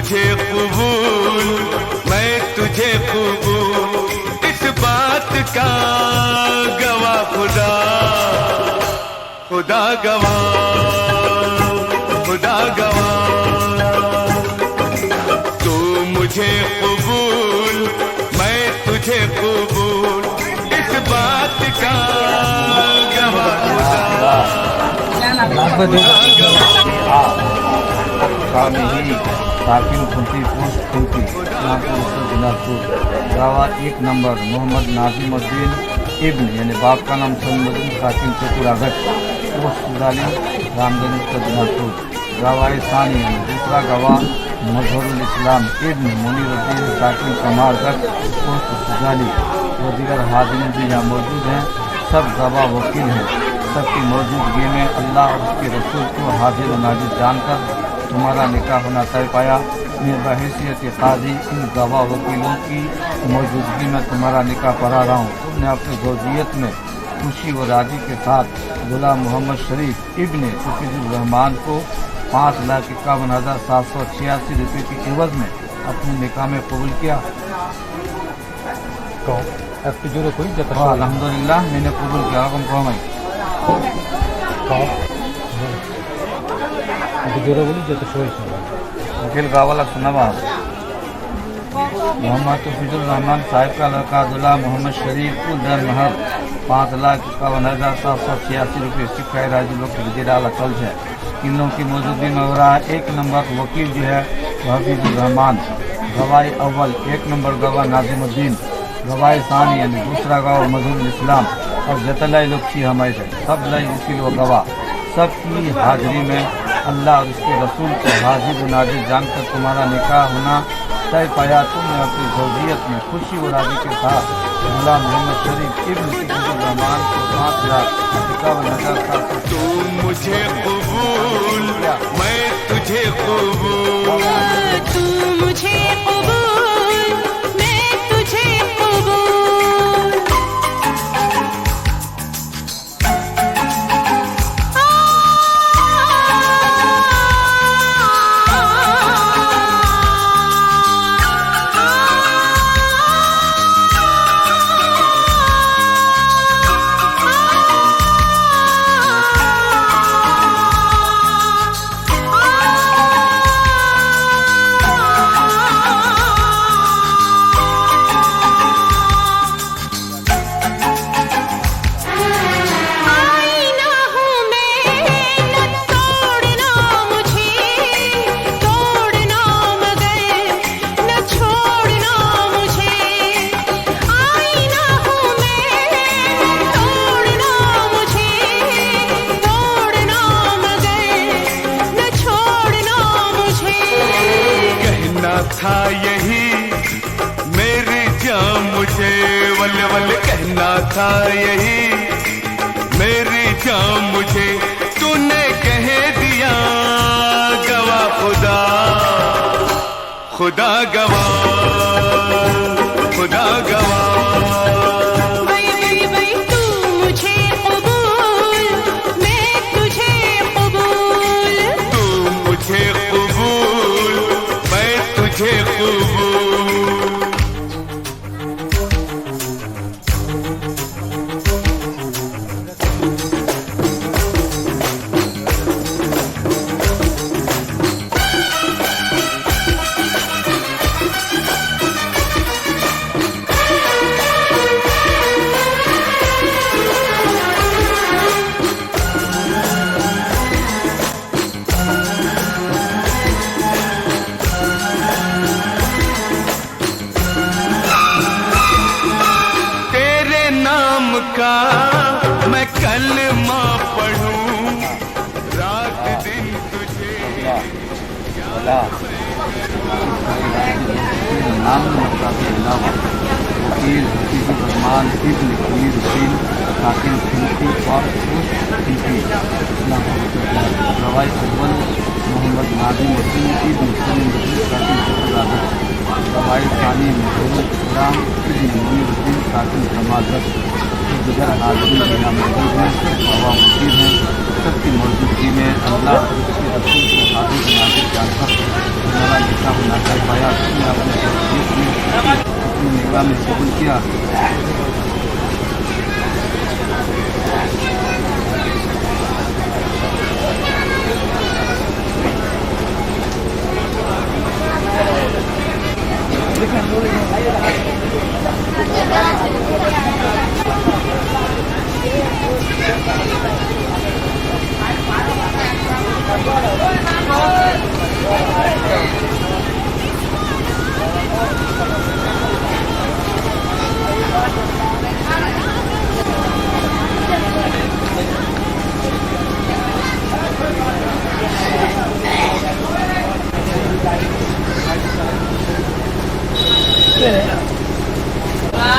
मुझे कबूल, मैं तुझे कबूल, इस बात का गवाह खुदा, खुदा गवाह, खुदा गवाह। तू मुझे कबूल, मैं तुझे कबूल, इस बात का गवाह खुदा, खुदा गवाह। साकिन खुंटी पोस्ट खुंटी दिनाजपुर गावा 1 नंबर मोहम्मद नाजिमुद्दीन इब्न यानी बाप का नाम सलीमुद्दीन साकिन चतुरागढ़ पोस्ट सुदाली रामगंज दिनाजपुर गावा सानी यानी दूसरा गवाह मजहरुल इस्लाम इब्न मुनीरुद्दीन साकिन कमालगढ़ पोस्ट सुदाली वो दीगर हाजिरीन भी यहाँ मौजूद हैं। सब गवाह वकील हैं। सबकी मौजूदगी में अल्लाह और उसके रसूल को हाजिर व नाजिर जानकर तुम्हारा निकाह होना तय पाया। मैं बहैसियत काजी इन गवाह वकीलों की मौजूदगी में तुम्हारा निकाह पढ़ा रहा हूँ। तुमने अपनी ज़ौजियत में खुशी व राजी के साथ गुलाम मोहम्मद शरीफ इब्न हफीजुर्रहमान को 5,51,786 रुपये की एवज में अपने निकाह में कबूल किया। अल्हम्दुलिल्लाह मैंने कबूल किया। हम कहो मैं वकील गावाला सुनावा मोहम्मद हफीजुर्रहमान साहिब का लड़का गुलाम मोहम्मद शरीफ को दर महर 5,51,786 रुपये सिक्का राजी लोग विजय डाला चल है। इन लोगों की मौजूदगी में हो रहा है। 1 नंबर वकील जो है हफीजुर्रहमान, गवाही अव्वल 1 नंबर गवाह नाजिमुद्दीन, गवाही सानी यानी दूसरा गवाह मजहरुल इस्लाम और जतलाई लोग छी हमारे सब लाई वकील व गवाह सबकी हाजिरी में अल्लाह और उसके रसूल को हाजिर व नाजिर जानकर तुम्हारा निकाह होना तय पाया। तुमने अपनी ज़ौजियत में खुशी व राजी के साथ गुलाम मोहम्मद शरीफ इब्न हफीजुर्रहमान को 5,51,786 तू मुझे कबूल, मैं तुझे कबूल, तू मुझे कबूल, मैं तुझे कबूल। था यही मेरी जान मुझे वल वल कहना था यही मेरी जान मुझे तूने कह दिया गवाह खुदा, खुदा गवाह, खुदा गवाह। तू मुझे कबूल, मैं तुझे कबूल, तू मुझे कबूल, मैं तुझे कबूल। का मैं कलमा पढ़ूं रात दिन तुझे नाम के अलावा वकील हफीजुर्रहमान इब्न मुनीरुद्दीन साकिन खुंटी और गवाही अव्वल मोहम्मद नाजिमुद्दीन इब्न सलीमुद्दीन साकिन चतुरागढ़, गवाही सानी मजहरुल इस्लाम इब्न मुनीरुद्दीन साकिन कमालगढ़, दीगर हाजिरीन यहाँ मौजूद हैं। गवाह वकील हैं। सबकी मौजूदगी में अल्लाह और उसके रसूल को हाजिर नाजिर जानकर इंसाफ ना कर पाया, उसने अपने तकलीफ में अपनी निगाह में कबूल किया।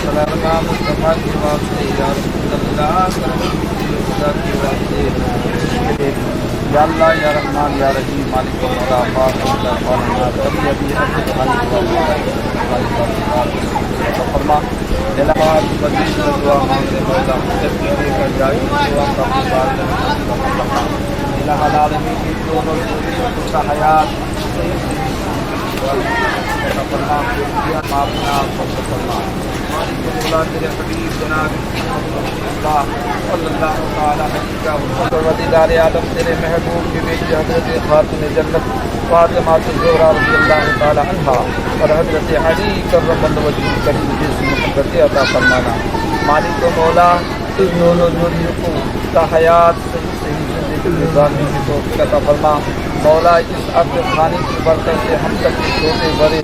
सलाम मुस्तफा के वास्ते या रसूल अल्लाह खुदा के वास्ते या अल्लाह या रहमान या रहीम मालिक व मौला पाक अल्लाह फरमा कभी अभी हद खालिक व फरमा जलाल मजीद दुआ मांगने मौला तस्बीह का जायज दुआ का मुबारक इला हलाल में की दोनों का हयात फरमा माफना फरमा अल्लाह तेरे हबीब जनाब सल्लल्लाहु तआला अलैहि आलम तेरे महबूब की बेटी हज़रत खातून जन्नत फातिमा ज़हरा रज़ियल्लाहु तआला अन्हा और हज़रत अली करमल्लाहु वजह करीम जिसमें मोहब्बत अता फरमाना। मालिक व मौला इस दोनों जोड़ियों को का हयात सही ज़िंदगी गुजारने की तौफ़ीक़ अता फरमा। मौला इस अब्द खानी की बरकत से हम तक छोटे बड़े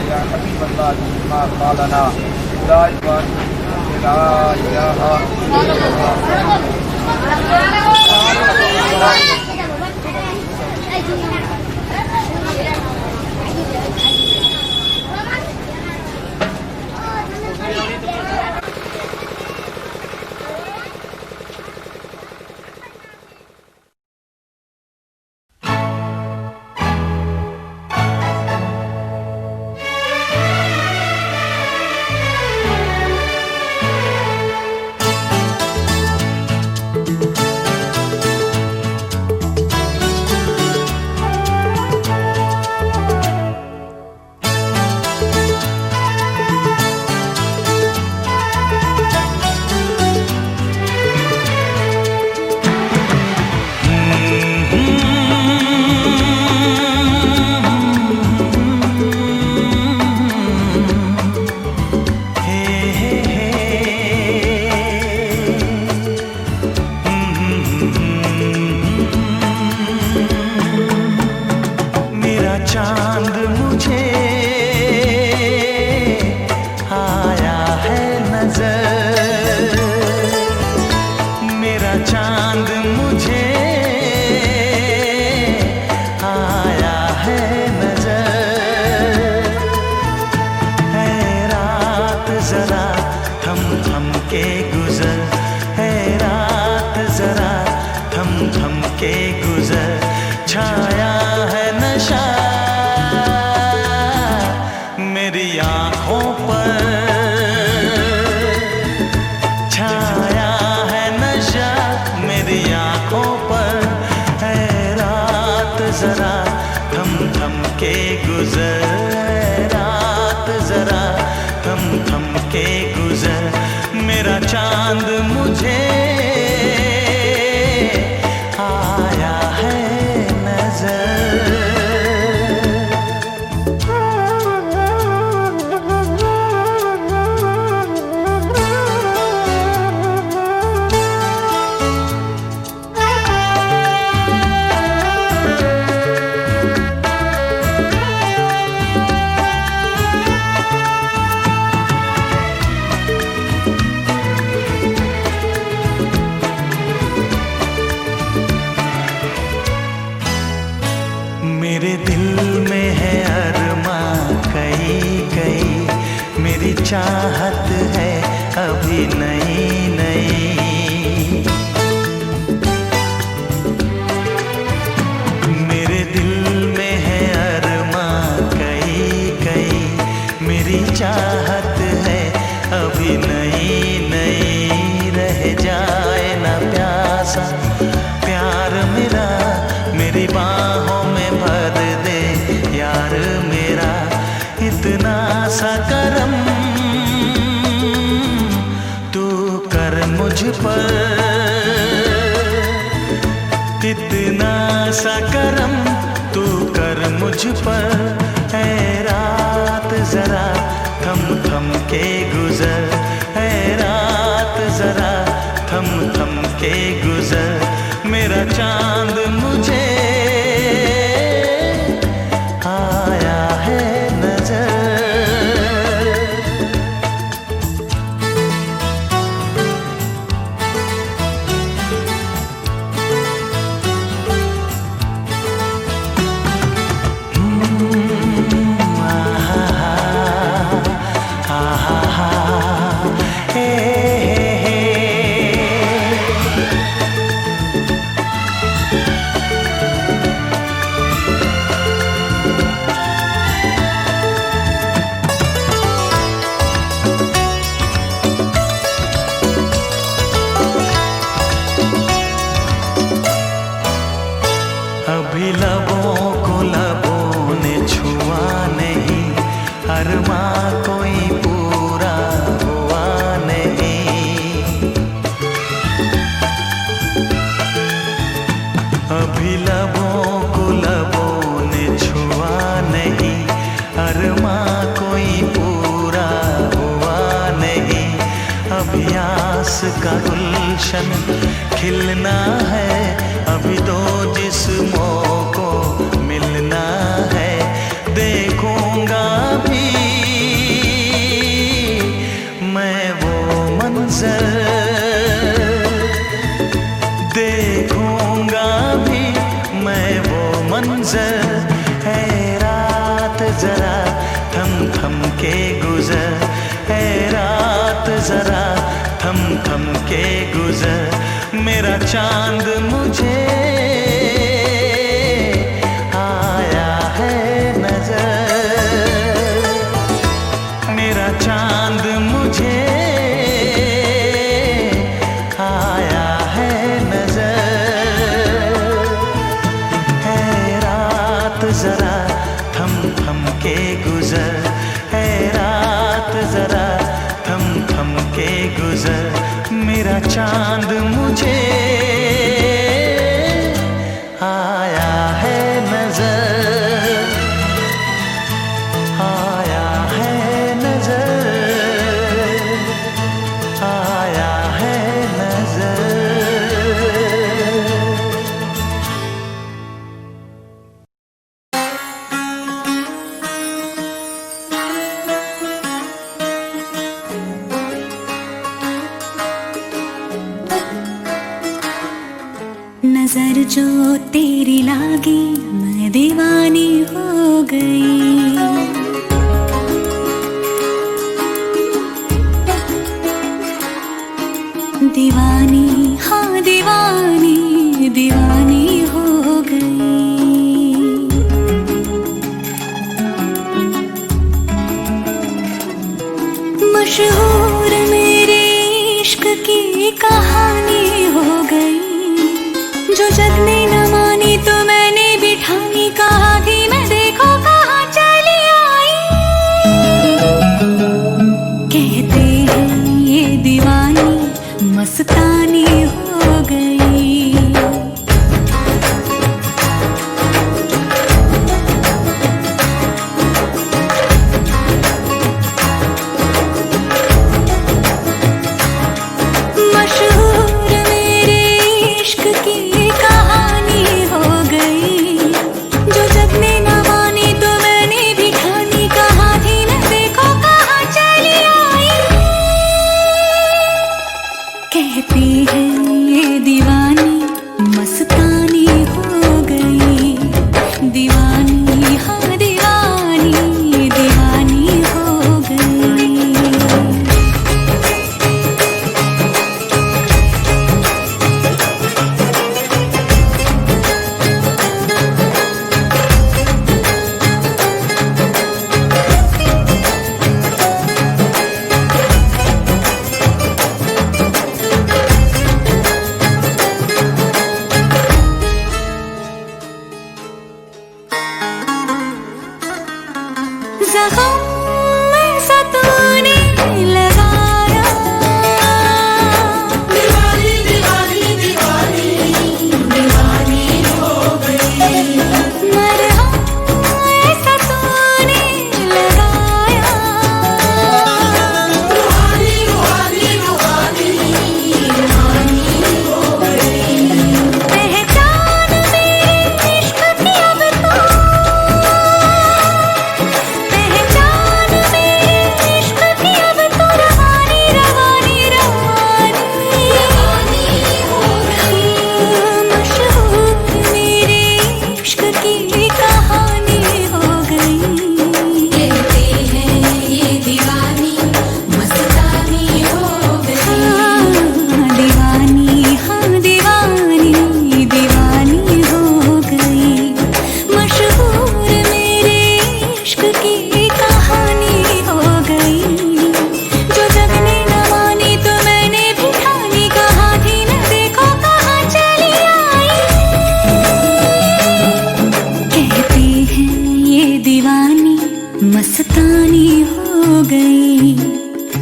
या हबीब अल्लाह जिमा पालना ला इलाहा प्यार मेरा मेरी बाहों में भर दे यार मेरा, इतना सा करम तू कर मुझ पर, इतना सा करम तू कर मुझ पर। ऐ रात जरा थम थम के गुजर, ऐ रात जरा थम थम के गुजर, मेरा चांद मुझे आया है नजर। अभी लबों को लबों ने छुआ नहीं, अरमा कोई पूरा हुआ नहीं। अभी लबों को लबों ने छुआ नहीं, अरमा कोई पूरा हुआ नहीं। अभी आस का गुलशन खिलना है, अभी दो जिस्मों को मिलना है। देखूंगा भी मैं वो मंजर, देखूंगा भी मैं वो मंजर। है रात जरा थम थम के गुजर, है रात जरा थम थम के गुजर, मेरा चांद मुझे आया है नजर, मेरा चांद मुझे आया है नजर। है रात जरा थम थम के गुजर, है रात जरा थम थम के गुजर, मेरा चांद मुझे आया है नजर, आया है नजर, आया है नजर। नजर जो तेरी लागी मैं दीवानी हो गई, दीवानी हाँ दीवानी दीवानी हो गई। मशहूर मेरे इश्क की कहानी हो गई, जो जग ने न मानी तो मैंने भी ठानी, कहा थी मैं देखो कहाँ चली आई। कहते हैं ये दीवानी मस्तानी हो गई। मशहूर मेरे इश्क की कहानी हो गई, जो जग ने न मानी तो मैंने भी ठानी, कहा थी मैं देखो कहाँ चली आई। कहती है ये दीवानी मस्तानी हो गई, दीवानी हाँ दीवानी दीवानी हो गई।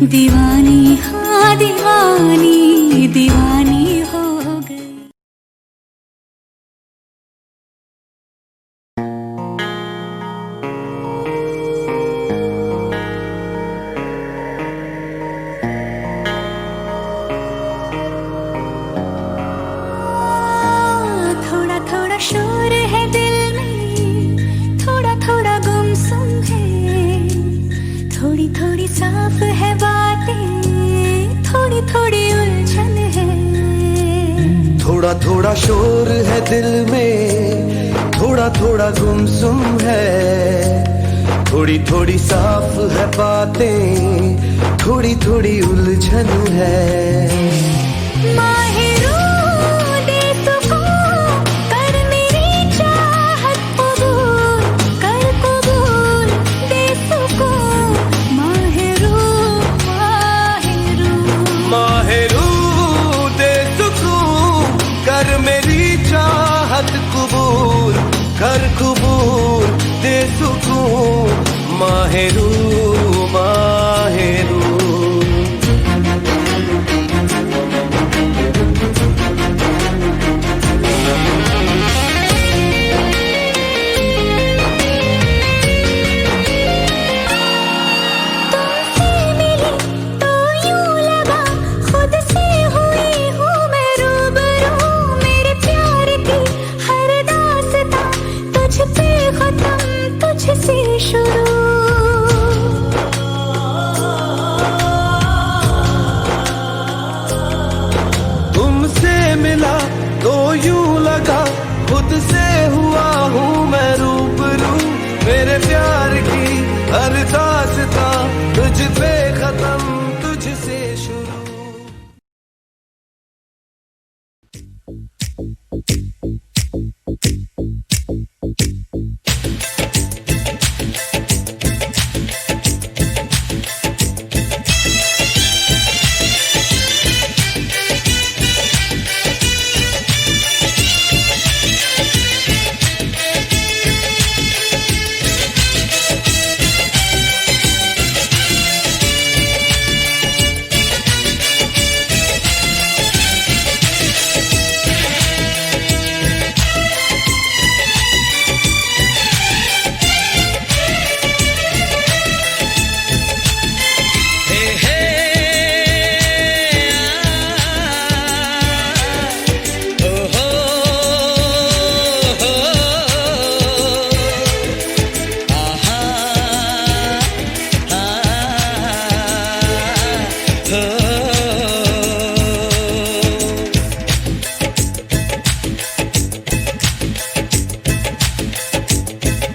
दीवानी हाँ दीवानी दीवानी हो गई। थोड़ा थोड़ा शोर है दिल में, थोड़ा थोड़ा गुमसुम है, थोड़ी थोड़ी साफ है बातें, थोड़ी थोड़ी उलझन है। थोड़ा थोड़ा शोर है दिल में, थोड़ा थोड़ा गुमसुम है, थोड़ी थोड़ी साफ है बातें, थोड़ी थोड़ी उलझन है। माहिरू दे सुकून, कर मेरी चाहत कबूल, कर कबूल दे सुकून। माहिरू माहिरू माहिरू दे सुकून, कर मेरी चाहत कबूल, कर कबूल दे सुकून। माहिरू माहिरू तुमसे मिली तो यूं लगा खुद से हुई हूँ मैं रूबरू। मेरे प्यार की हर दास्तां तुझ पे खत्म, तुझसे शुरू। तुमसे मिला तो यूं लगा खुद से हुआ हूँ मैं रूबरू। मेरे प्यार की हर दास्तां तुझ पे खत्म, तुझसे शुरू।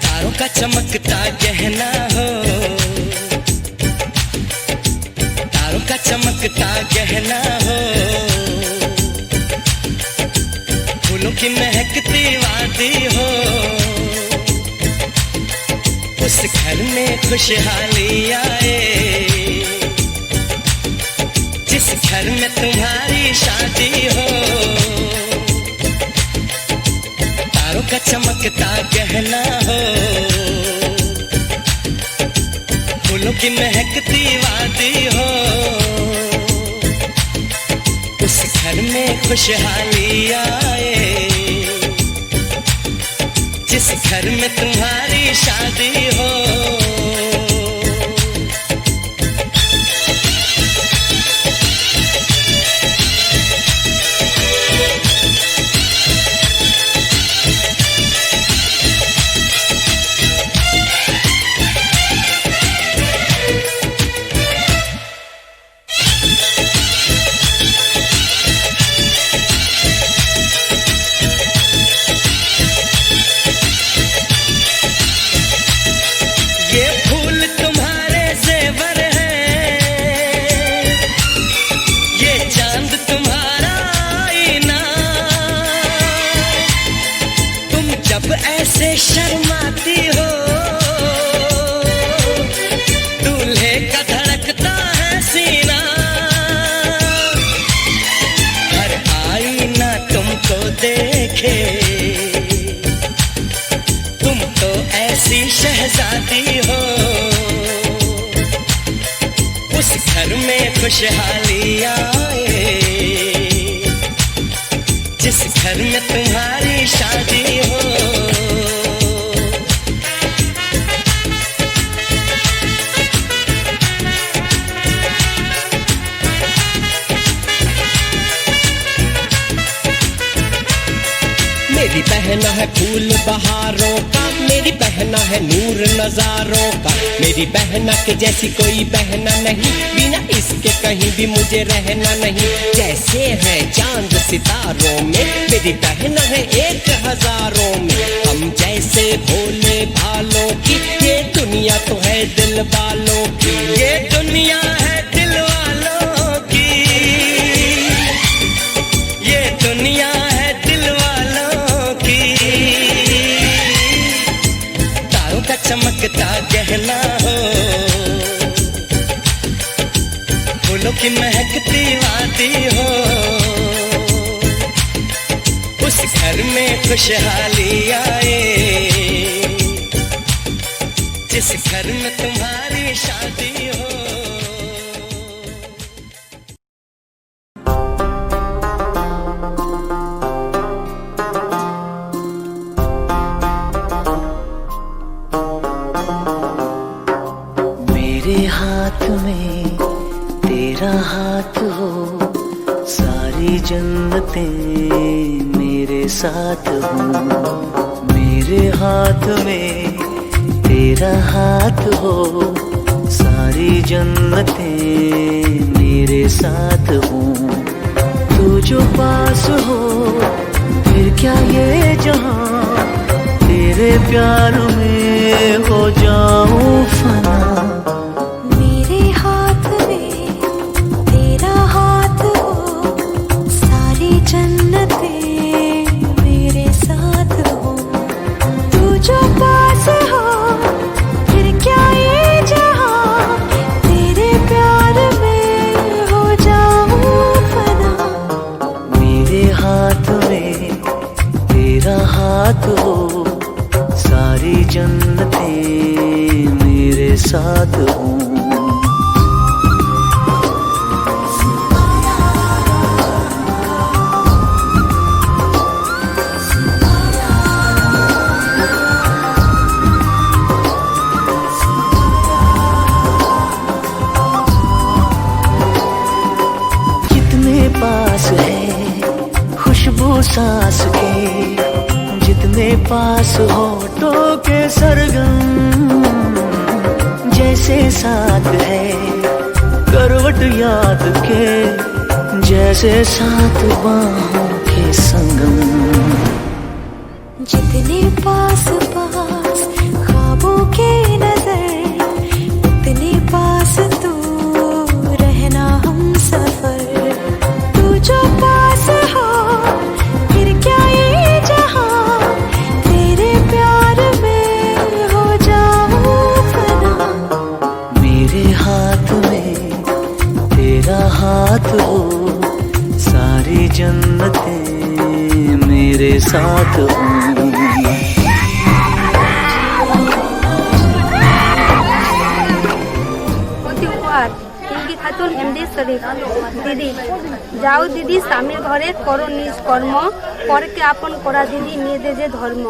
तारों का चमकता गहना हो, तारों का चमकता गहना हो, फूलों की महकती वादी हो। उस घर में खुशहाली आए, जिस घर में तुम्हारी शादी हो। तारों का चमकता गहना हो, फूलों की महकती वादी हो। उस घर में खुशहाली आए, जिस घर में तुम्हारी शादी हो। ये फूल तुम्हारे जेवर हैं, ये चांद तुम्हारा आईना। तुम जब ऐसे शर्माती हो, दूल्हे का धड़कता है सीना। हर आईना तुमको देखे, तुम तो ऐसी शहजादी हो। उस घर खुशहाली आए, जिस घर में तुम्हारी शादी हो। मेरी बहना है फूल बहारों का, मेरी बहना है नूर नजारों का, मेरी बहना के जैसी कोई बहना नहीं, बिना इसके कहीं भी मुझे रहना नहीं। जैसे है चांद सितारों में, मेरी बहना है 1000 में, हम जैसे भोले भालों की, ये दुनिया तो है दिल वालों की, ये दुनिया है दिल वालों की, ये दुनिया है दिल वालों की। तारों का चमकता गहना हो, फूलों की महकती वादी हो, उस घर में खुशहाली आए, जिस घर में तुम्हारी शादी हो। मेरे हाथ में तेरा हाथ हो, सारी जन्नतें मेरे साथ हो। मेरे हाथ में तेरा हाथ हो, सारी जन्नतें मेरे साथ हो। तू जो पास हो फिर क्या ये जहां, तेरे प्यार में हो जाऊं फना। मेरे हाथ में तेरा हाथ हो, सारी जन्नतें मेरे साथ हो। तू जो पास हो फिर क्या ये जहां, तेरे प्यार में हो जाऊं फना। मेरे हाथ में तेरा हाथ हो, सारी जन्नतें मेरे साथ हो। कितने पास है खुशबू सांस के, जितने पास होठों के सरगम। जैसे साथ है करवट याद के, जैसे साथ बाहों के संगम। जितने पास पास ख्वाबों के नजर, उतने पास तू रहना हम सफर। तू जो पास हो फिर क्या ये जहां, तेरे प्यार में हो जाऊं फना। मेरे हाथ में तेरा हाथ हो, सारी जन्नतें मेरे साथ हो। খাতুন এমডি শরীফ। দিদি যাও দিদি স্বামীর ঘরে করো নিজ কর্ম, পরকে আপন করা দিদি মেয়েদের যে ধর্ম।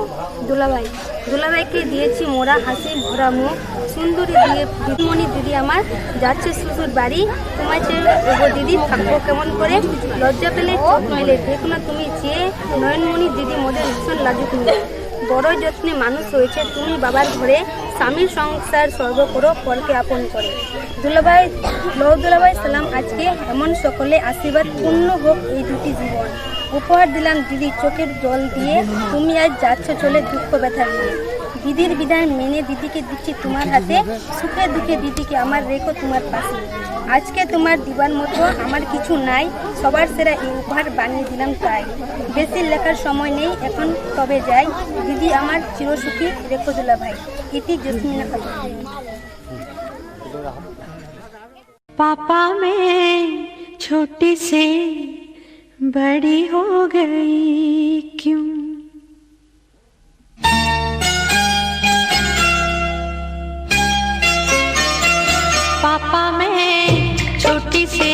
দুলাভাই দুলাভাইকে দিয়েছি মোরা হাসি ভরা মুখ, সুন্দরী দিয়ে দিদিমণি দিদি আমার যাচ্ছে শ্বশুর বাড়ি। তোমায় চেয়ে ওগো দিদি থাকবো কেমন করে, লজ্জা পেলে চোখ মেলে দেখো না তুমি চেয়ে, নয়নমণি দিদি মোদের ভীষণ লাগে তুমি। বড় যত্নে মানুষ হয়েছে তুমি বাবার ঘরে, স্বামীর সংসার স্বর্গ করো পরকে আপন করে। দুলাভাই দুলাভাই সালাম আজকে এমন সকলে আশীর্বাদ পূর্ণ হোক এই দুটি জীবন। উপহার দিলাম দিদি চোখের জল দিয়ে, তুমি আজ যাচ্ছ চলে দুঃখ ব্যথা নিয়ে। দিদির বিধান মেনে দিদিকে দিচ্ছি তোমার হাতে, সুখে দুঃখে দিদিকে আমার রেখো তোমার পাশে। আজকে তোমার দিবার মতো আমার কিছু নাই, সবার সেরা এই উপহার বানিয়ে দিলাম তাই। বেশি লেখার সময় নেই এখন তবে যাই, দিদি আমার চিরসুখী রেখো দুলাভাই। ইতি জসমিনা খাতুন। पापा मैं छोटी से बड़ी हो गई क्यों, पापा मैं छोटी से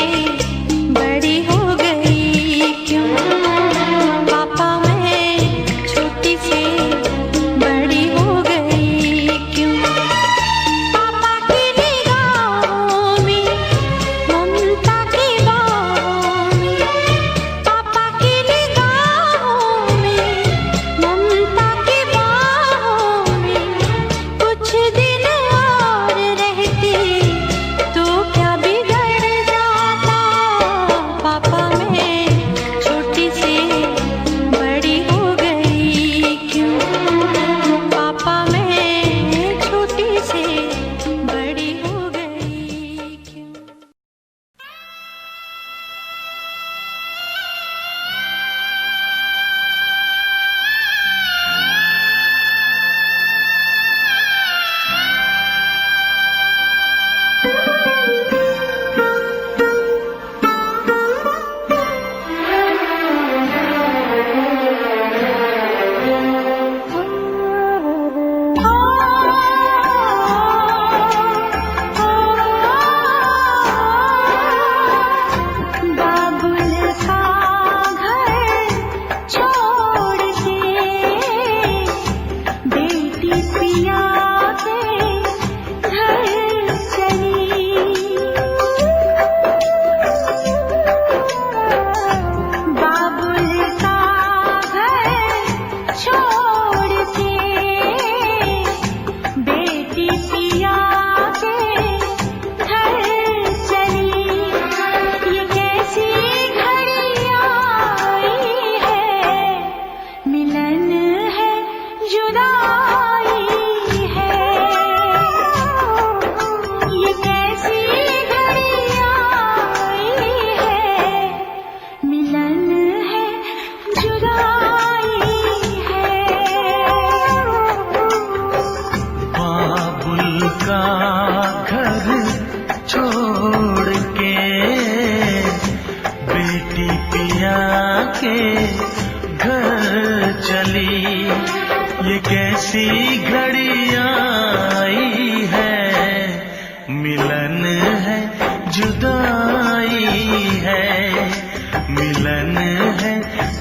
चली, ये कैसी घड़ी आई है, मिलन है जुदाई है, मिलन है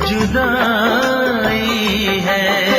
जुदाई है।